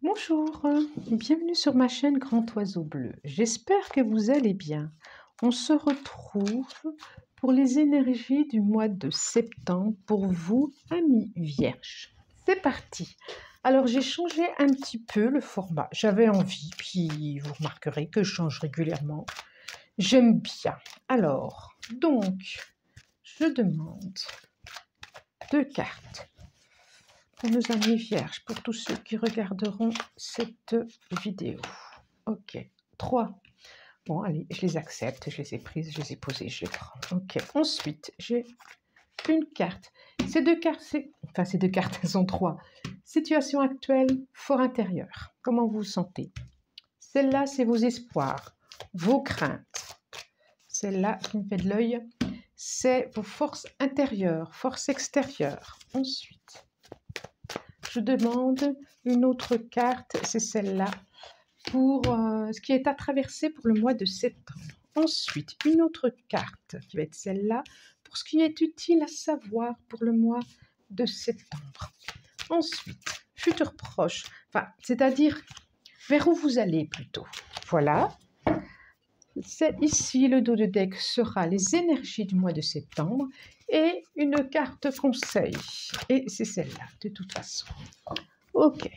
Bonjour, bienvenue sur ma chaîne Grand Oiseau Bleu. J'espère que vous allez bien. On se retrouve pour les énergies du mois de septembre pour vous, amis vierges. C'est parti. Alors j'ai changé un petit peu le format. J'avais envie, puis vous remarquerez que je change régulièrement. J'aime bien. Alors, donc, je demande 2 cartes pour nos amis vierges, pour tous ceux qui regarderont cette vidéo. Ok, 3. Bon, allez, je les accepte, je les ai prises, je les ai posées, je les prends. Ok, ensuite, j'ai une carte. Ces deux cartes, ces deux cartes, elles sont 3. Situation actuelle, fort intérieur. Comment vous vous sentez? Celle-là, c'est vos espoirs, vos craintes. Celle-là qui me fait de l'œil, c'est vos forces intérieures, forces extérieures. Ensuite, je demande une autre carte, c'est celle-là, pour ce qui est à traverser pour le mois de septembre. Ensuite, une autre carte qui va être celle-là, pour ce qui est utile à savoir pour le mois de septembre. Ensuite, futur proche, c'est-à-dire vers où vous allez plutôt. Voilà. C'est ici, le dos de deck sera les énergies du mois de septembre et une carte conseil. Et c'est celle-là, de toute façon. Ok,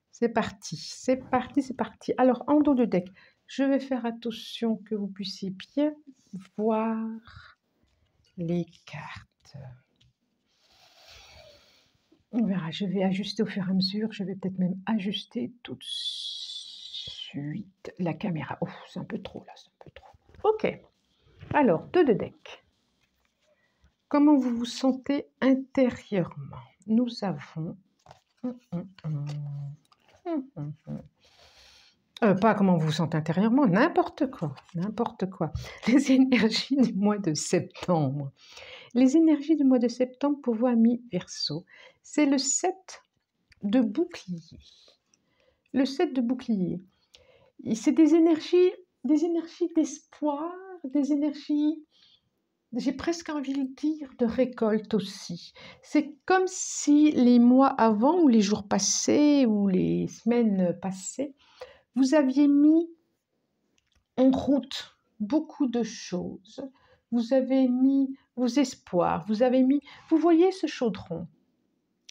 c'est parti, c'est parti, c'est parti. Alors, en dos de deck, je vais faire attention que vous puissiez bien voir les cartes. On verra, je vais ajuster au fur et à mesure. Je vais peut-être même ajuster tout de suite la caméra. Oh, c'est un peu trop là, c'est un peu trop. Ok, alors, dos de deck. Comment vous vous sentez intérieurement? Nous avons... pas comment vous vous sentez intérieurement, n'importe quoi, n'importe quoi. Les énergies du mois de septembre. Les énergies du mois de septembre pour vous, amis Verseau, c'est le 7 de bouclier. Le 7 de bouclier. C'est des énergies d'espoir, des énergies, j'ai presque envie de dire, de récolte aussi. C'est comme si les mois avant, ou les jours passés, ou les semaines passées, vous aviez mis en route beaucoup de choses. Vous avez mis vos espoirs, vous voyez ce chaudron,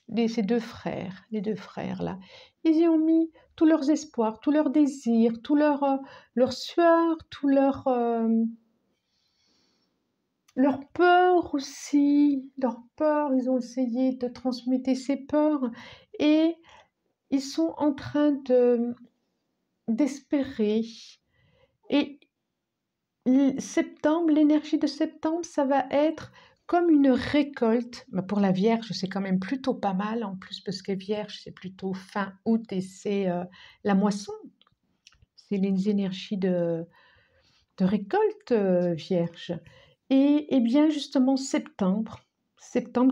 ces deux frères, les deux frères là, ils y ont mis tous leurs espoirs, tous leurs désirs, tout leur sueur, tout leur peur aussi, leur peur, ils ont essayé de transmettre ces peurs et ils sont en train d'espérer. Et septembre, l'énergie de septembre, ça va être comme une récolte. Pour la Vierge, c'est quand même plutôt pas mal, en plus, parce que Vierge, c'est plutôt fin août et c'est la moisson. C'est les énergies de récolte, Vierge. Et bien, justement, septembre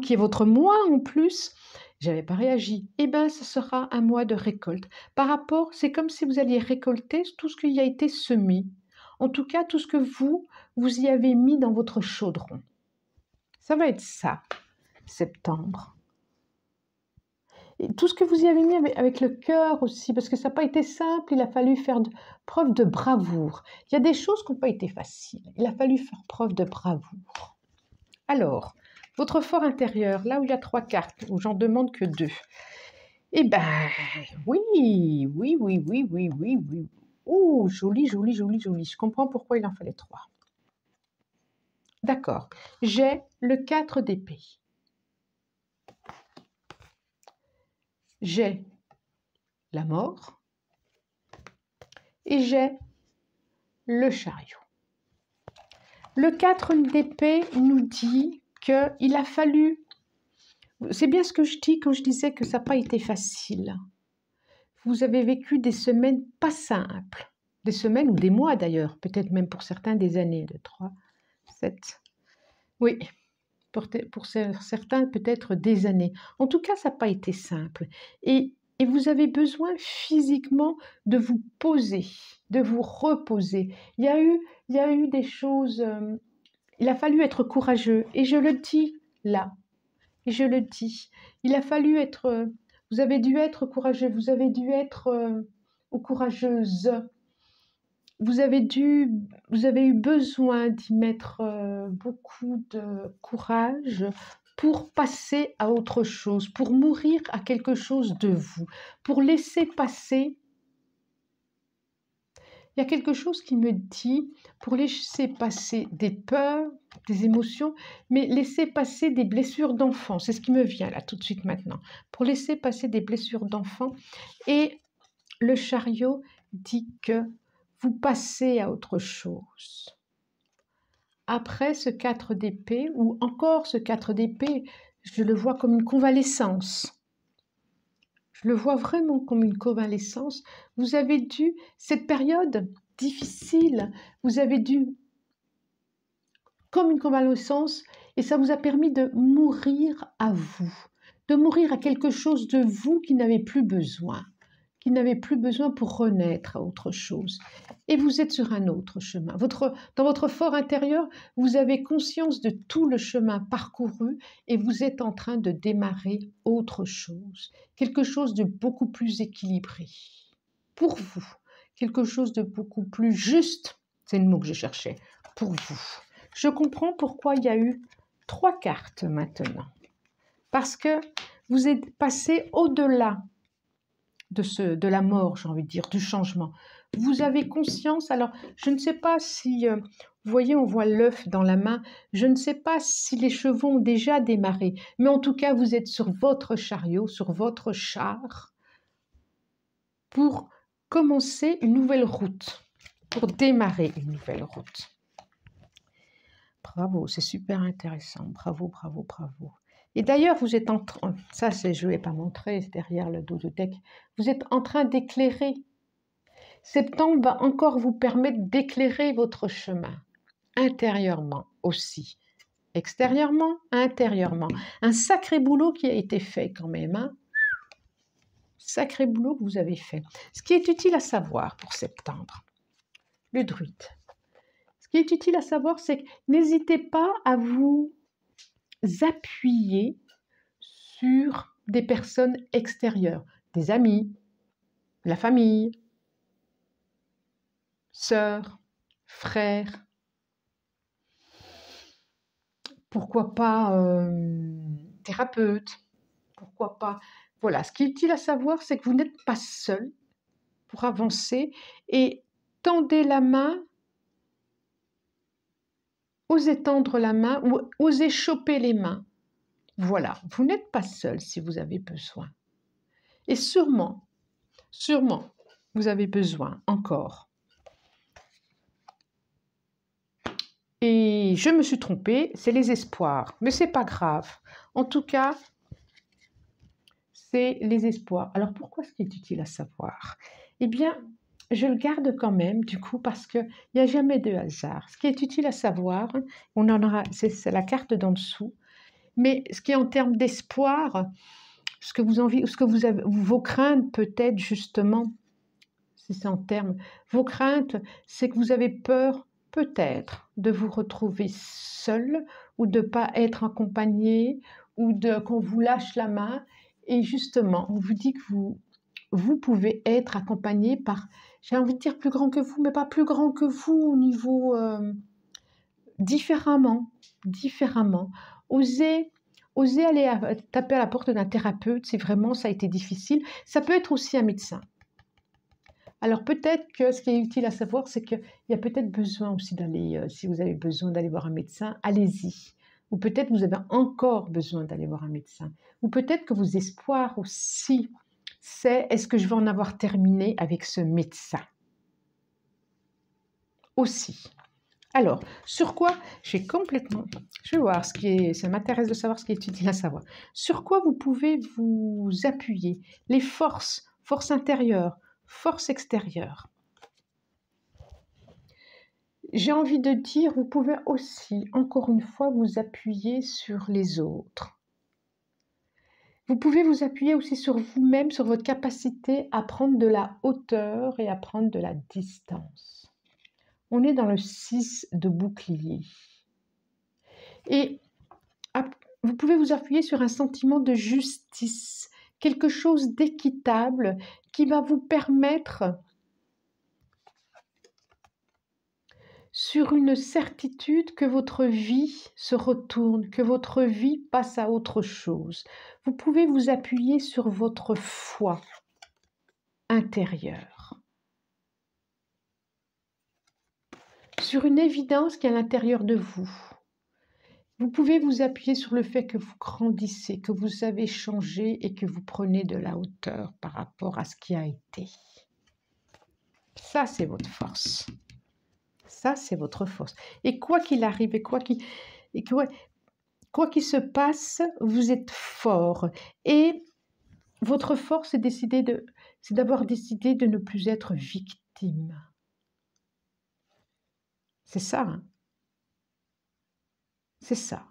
qui est votre mois en plus, j'avais pas réagi, et bien, ce sera un mois de récolte. Par rapport, c'est comme si vous alliez récolter tout ce qui a été semé. En tout cas, tout ce que vous y avez mis dans votre chaudron. Ça va être ça, septembre. Et tout ce que vous y avez mis avec le cœur aussi, parce que ça n'a pas été simple, il a fallu faire preuve de bravoure. Il y a des choses qui n'ont pas été faciles, il a fallu faire preuve de bravoure. Alors, votre fort intérieur, là où il y a 3 cartes, où j'en demande que 2. Eh ben, oui. Oh, joli. Je comprends pourquoi il en fallait 3. D'accord. J'ai le 4 d'épée. J'ai la mort. Et j'ai le chariot. Le 4 d'épée nous dit qu'il a fallu... C'est bien ce que je dis quand je disais que ça n'a pas été facile. Vous avez vécu des semaines pas simples. Des semaines ou des mois d'ailleurs, peut-être même pour certains des années, de 3, 7. Oui, pour certains peut-être des années. En tout cas, ça n'a pas été simple. Et vous avez besoin physiquement de vous poser, de vous reposer. Il y a eu des choses... il a fallu être courageux. Et je le dis là. Et je le dis. Il a fallu être... Vous avez dû être courageux, vous avez dû être ou courageuse. Vous avez eu besoin d'y mettre beaucoup de courage pour passer à autre chose, pour mourir à quelque chose de vous, pour laisser passer. Il y a quelque chose qui me dit, pour laisser passer des peurs, des émotions, mais laisser passer des blessures d'enfant. C'est ce qui me vient là tout de suite maintenant. Pour laisser passer des blessures d'enfant. Et le chariot dit que vous passez à autre chose. Après ce 4 d'épée, ou encore ce 4 d'épée, je le vois comme une convalescence. Je le vois vraiment comme une convalescence. Vous avez dû, cette période difficile, vous avez dû, comme une convalescence, et ça vous a permis de mourir à vous, de mourir à quelque chose de vous qui n'avait plus besoin. Pour renaître à autre chose. Et vous êtes sur un autre chemin. Dans votre fort intérieur, vous avez conscience de tout le chemin parcouru et vous êtes en train de démarrer autre chose. Quelque chose de beaucoup plus équilibré. Pour vous. Quelque chose de beaucoup plus juste. C'est le mot que je cherchais. Pour vous. Je comprends pourquoi il y a eu 3 cartes maintenant. Parce que vous êtes passé au-delà de la mort, j'ai envie de dire, du changement. Vous avez conscience, alors je ne sais pas si, vous voyez, on voit l'œuf dans la main, je ne sais pas si les chevaux ont déjà démarré, mais en tout cas, vous êtes sur votre chariot, sur votre char, pour commencer une nouvelle route, pour démarrer une nouvelle route. Bravo, c'est super intéressant, bravo, bravo, bravo. Et d'ailleurs, vous êtes en train, ça je ne vais pas montrer, c'est derrière le dos de deck, vous êtes en train d'éclairer. Septembre va encore vous permettre d'éclairer votre chemin, intérieurement aussi, extérieurement, intérieurement. Un sacré boulot qui a été fait quand même, hein. Sacré boulot que vous avez fait. Ce qui est utile à savoir pour septembre, le druide. Ce qui est utile à savoir, c'est que n'hésitez pas à vous appuyer sur des personnes extérieures, des amis, la famille, sœurs, frères, pourquoi pas thérapeute, pourquoi pas. Voilà, ce qui est utile à savoir, c'est que vous n'êtes pas seul pour avancer et tendez la main, osez tendre la main ou osez choper les mains. Voilà, vous n'êtes pas seul si vous avez besoin. Et sûrement, vous avez besoin encore. Et je me suis trompée, c'est les espoirs, mais c'est pas grave. En tout cas, c'est les espoirs. Alors pourquoi ce qui est utile à savoir? Eh bien, je le garde quand même, du coup, parce qu'il n'y a jamais de hasard. Ce qui est utile à savoir, on en aura, c'est la carte d'en dessous, mais ce qui est en termes d'espoir, ce que vous envie, ce que vous avez, vos craintes peut-être justement, si c'est en termes, vos craintes, c'est que vous avez peur peut-être de vous retrouver seul ou de ne pas être accompagné ou qu'on vous lâche la main. Et justement, on vous dit que vous pouvez être accompagné par, j'ai envie de dire plus grand que vous, mais pas plus grand que vous au niveau différemment. Osez aller taper à la porte d'un thérapeute si vraiment ça a été difficile. Ça peut être aussi un médecin. Alors peut-être que ce qui est utile à savoir, c'est qu'il y a peut-être besoin aussi d'aller, si vous avez besoin d'aller voir un médecin, allez-y. Ou peut-être que vous avez encore besoin d'aller voir un médecin. Ou peut-être que vos espoirs aussi, c'est est-ce que je vais en avoir terminé avec ce médecin aussi. Alors, sur quoi je vais voir ça m'intéresse de savoir ce qui est utile à savoir. Sur quoi vous pouvez vous appuyer? Les forces intérieures, force extérieure. J'ai envie de dire, vous pouvez aussi, encore une fois, vous appuyer sur les autres. Vous pouvez vous appuyer aussi sur vous-même, sur votre capacité à prendre de la hauteur et à prendre de la distance. On est dans le 6 de bouclier. Et vous pouvez vous appuyer sur un sentiment de justice quelque chose d'équitable qui va vous permettre, sur une certitude, que votre vie se retourne, que votre vie passe à autre chose. Vous pouvez vous appuyer sur votre foi intérieure, sur une évidence qui est à l'intérieur de vous. Vous pouvez vous appuyer sur le fait que vous grandissez, que vous avez changé et que vous prenez de la hauteur par rapport à ce qui a été. Ça, c'est votre force. Ça, c'est votre force. Et quoi qu'il arrive, et quoi qu'il se passe, vous êtes fort. Et votre force, c'est d'avoir décidé de ne plus être victime. C'est ça, hein? C'est ça.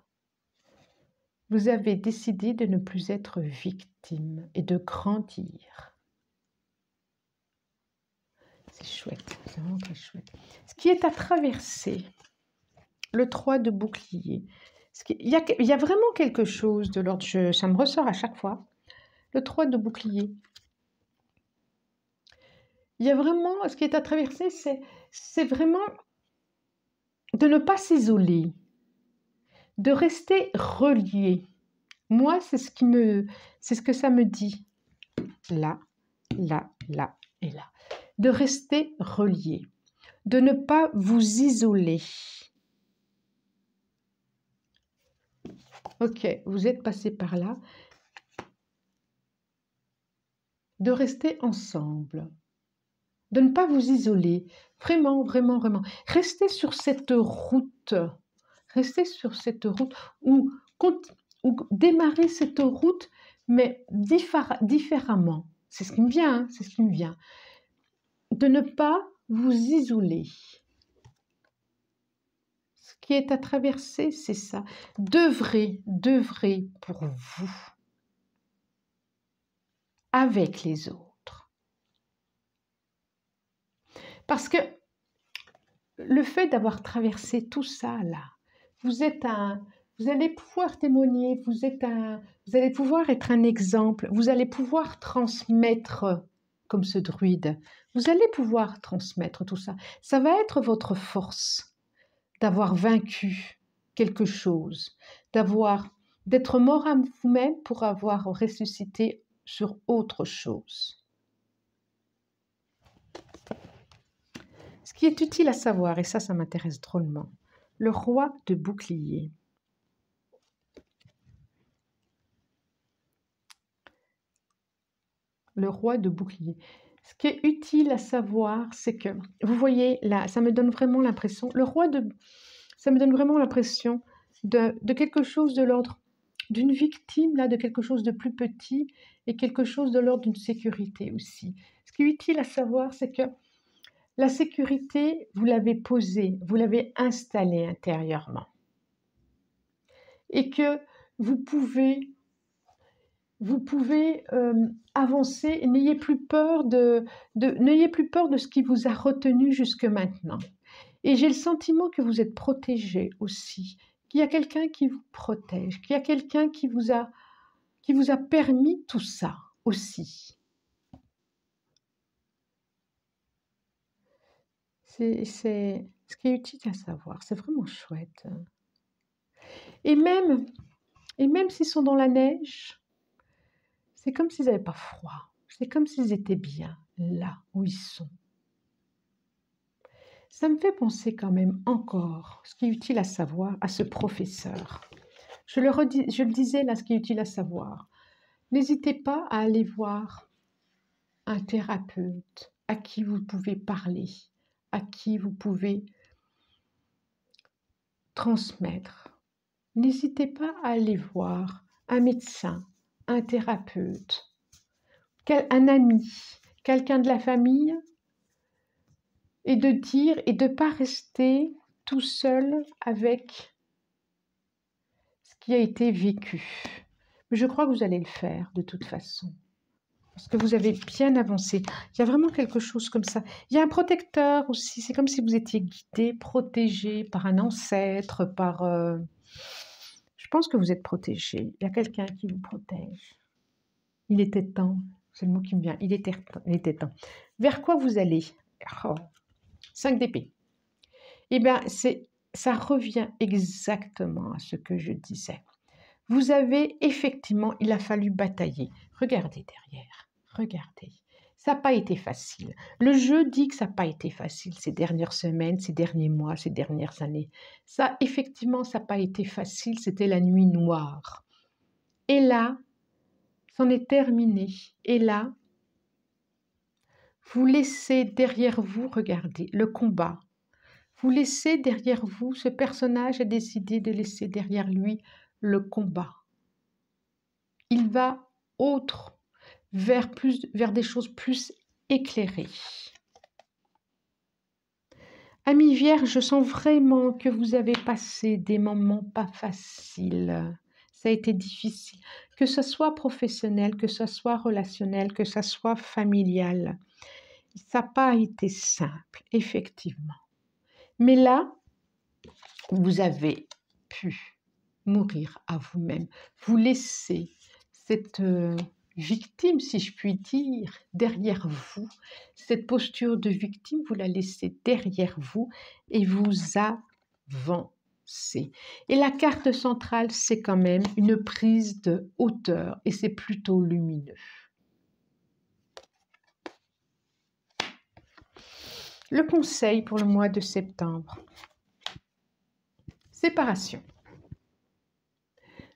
Vous avez décidé de ne plus être victime et de grandir. C'est chouette, c'est vraiment très chouette. Ce qui est à traverser, le 3 de bouclier, il y a vraiment quelque chose de l'ordre, ça me ressort à chaque fois, le 3 de bouclier. Il y a vraiment, ce qui est à traverser, c'est vraiment de ne pas s'isoler, de rester relié. Moi, c'est ce que ça me dit. Là, là, là et là. De rester relié, de ne pas vous isoler. Ok, vous êtes passé par là. De rester ensemble, de ne pas vous isoler. Vraiment, vraiment, vraiment. Restez sur cette route. Restez sur cette route ou démarrer cette route, mais différemment. C'est ce qui me vient, hein, c'est ce qui me vient. De ne pas vous isoler. Ce qui est à traverser, c'est ça. D'œuvrer pour vous, avec les autres. Parce que le fait d'avoir traversé tout ça, là, vous allez pouvoir témoigner, vous allez pouvoir être un exemple, vous allez pouvoir transmettre, comme ce druide, vous allez pouvoir transmettre tout ça. Ça va être votre force d'avoir vaincu quelque chose, d'être mort à vous-même pour avoir ressuscité sur autre chose. Ce qui est utile à savoir, et ça m'intéresse drôlement, le roi de bouclier. Le roi de bouclier. Ce qui est utile à savoir, c'est que, vous voyez, là, ça me donne vraiment l'impression, ça me donne vraiment l'impression de quelque chose de l'ordre d'une victime, là, de quelque chose de plus petit, et quelque chose de l'ordre d'une sécurité aussi. Ce qui est utile à savoir, c'est que la sécurité, vous l'avez posée, vous l'avez installée intérieurement. Et que vous pouvez avancer et n'ayez plus peur de ce qui vous a retenu jusque maintenant. Et j'ai le sentiment que vous êtes protégé aussi, qu'il y a quelqu'un qui vous protège, qu'il y a quelqu'un qui vous a permis tout ça aussi. C'est ce qui est utile à savoir, c'est vraiment chouette. Et même s'ils sont dans la neige, c'est comme s'ils n'avaient pas froid. C'est comme s'ils étaient bien là où ils sont. Ça me fait penser quand même encore, ce qui est utile à savoir, à ce professeur. Je le disais là, ce qui est utile à savoir. N'hésitez pas à aller voir un thérapeute à qui vous pouvez parler, à qui vous pouvez transmettre. N'hésitez pas à aller voir un médecin, un thérapeute, un ami, quelqu'un de la famille, et de dire et de ne pas rester tout seul avec ce qui a été vécu. Mais je crois que vous allez le faire de toute façon, parce que vous avez bien avancé. Il y a vraiment quelque chose comme ça. Il y a un protecteur aussi, c'est comme si vous étiez guidé, protégé par un ancêtre, je pense que vous êtes protégé. Il y a quelqu'un qui vous protège. Il était temps, c'est le mot qui me vient, il était temps. Vers quoi vous allez? 5 d'épée. Eh bien, ça revient exactement à ce que je disais. Vous avez effectivement, il a fallu batailler. Regardez derrière, regardez. Ça n'a pas été facile. Le jeu dit que ça n'a pas été facile ces dernières semaines, ces derniers mois, ces dernières années. Ça, effectivement, ça n'a pas été facile. C'était la nuit noire. Et là, c'en est terminé. Et là, vous laissez derrière vous, regardez, le combat. Vous laissez derrière vous, ce personnage a décidé de laisser derrière lui le combat. Il va autre, vers des choses plus éclairées. Amis Vierge, je sens vraiment que vous avez passé des moments pas faciles. Ça a été difficile, que ce soit professionnel, que ce soit relationnel, que ce soit familial. Ça n'a pas été simple, effectivement. Mais là, vous avez pu mourir à vous-même. Vous laissez cette victime, si je puis dire, derrière vous. Cette posture de victime, vous la laissez derrière vous et vous avancez. Et la carte centrale, c'est quand même une prise de hauteur et c'est plutôt lumineux. Le conseil pour le mois de septembre. Séparation.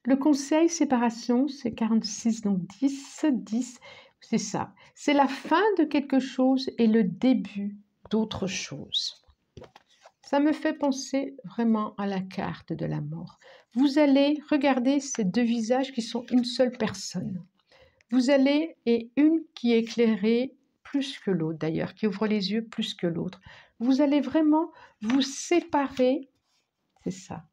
Le conseil séparation, c'est 46, donc 10, c'est ça. C'est la fin de quelque chose et le début d'autre chose. Ça me fait penser vraiment à la carte de la mort. Vous allez regarder ces deux visages qui sont une seule personne. Vous allez, et une qui est éclairée plus que l'autre d'ailleurs, qui ouvre les yeux plus que l'autre. Vous allez vraiment vous séparer, c'est ça.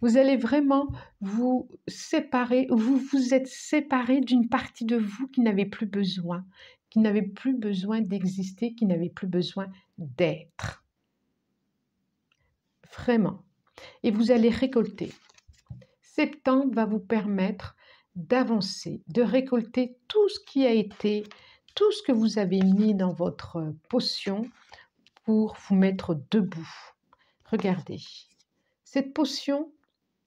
Vous allez vraiment vous séparer, vous vous êtes séparé d'une partie de vous qui n'avait plus besoin d'exister, qui n'avait plus besoin d'être. Vraiment. Et vous allez récolter. Septembre va vous permettre d'avancer, de récolter tout ce qui a été, tout ce que vous avez mis dans votre potion pour vous mettre debout. Regardez. Cette potion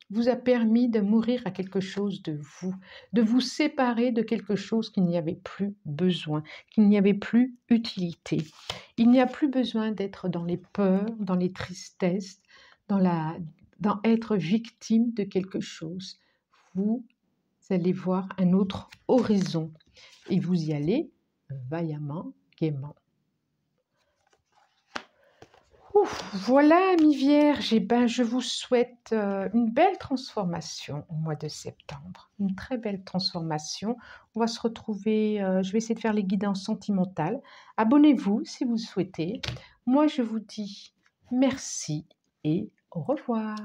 vous a permis de mourir à quelque chose de vous séparer de quelque chose qu'il n'y avait plus besoin, qu'il n'y avait plus utilité. Il n'y a plus besoin d'être dans les peurs, dans les tristesses, dans être victime de quelque chose. Vous allez voir un autre horizon et vous y allez vaillamment, gaiement. Voilà, amis Vierges, je vous souhaite une belle transformation au mois de septembre. Une très belle transformation. On va se retrouver, je vais essayer de faire les guidances sentimentales. Abonnez-vous si vous le souhaitez. Moi, je vous dis merci et au revoir.